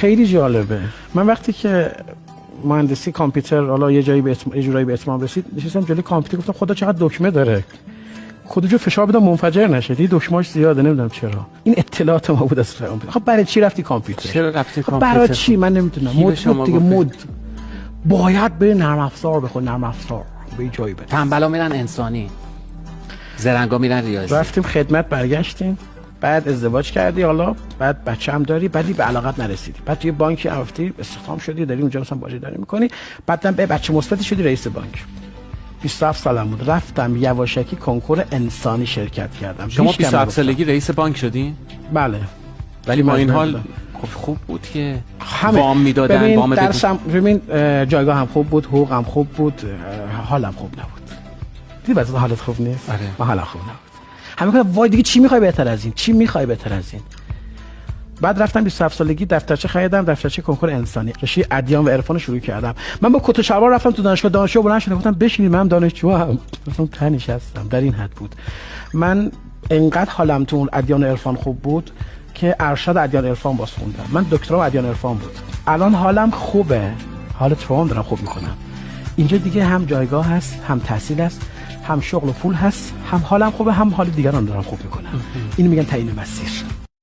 خیلی جالبه. من وقتی که مهندسی کامپیوتر حالا یه جایی یه جورایی به اتمام رسید، نشستم جلوی کامپیوتر گفتم خدا چقدر دکمه داره، خودشو فشار بدم منفجر نشه، این دکمه‌اش زیاده، نمیدونم چرا. این اطلاعات ما بود از کامپیوتر. خب برای چی رفتی کامپیوتر؟ چرا رفتی کامپیوتر؟ برای چی من نمیدونم. مود دیگه مود. باید بری نرم افزار بخون، نرم افزار به جایی برسی. تنبلا میرن انسانی، زرنگا میرن ریاضی. رفتیم خدمت، برگشتیم، بعد ازدواج کردی، حالا بعد بچه‌م داری، بعدی به علاقت نرسیدی، بعد توی بانکی رفتی استخدام شدی، داری اونجا مثلا بازی داری می‌کنی، بعدم به بچه مثبتی شدی رئیس بانک. 27 سالم بود، رفتم یواشکی کنکور انسانی شرکت کردم. شما 27 سالگی رئیس بانک شدین؟ بله. ولی با این حال خب خوب بود که وام میدادن، وام درسم ببین، جایگاه هم خوب بود، حقوق هم خوب بود، حالم خوب نبود. دیدی بعضی حالت خوب نیست؟ آره. من حالم خوب نبود. همین که وای دیگه چی میخوای بهتر از این؟ چی میخوای بهتر از این؟ بعد رفتم 27 سالگی دفترچه خریدم، دفترچه کنکور انسانی، رشته ادیان و عرفان شروع کردم. من با کت و شلوار رفتم تو دانشگاه، دانشجو بلند شدم گفتم بشینید من دانشجوام. گفتم تنش هستم، در این حد بود. من انقدر حالم تو اون ادیان و عرفان خوب بود که ارشد ادیان و عرفان باز خوندم. من دکترام ادیان و عرفان بود. الان حالم خوبه، حال تو دارم خوب میکنم. اینجا دیگه هم جایگاه هست، هم تحصیل هست، هم شغل و پول هست، هم حالم خوبه، هم حال دیگران دارم خوب میکنم. اینو میگن تعیین مسیر.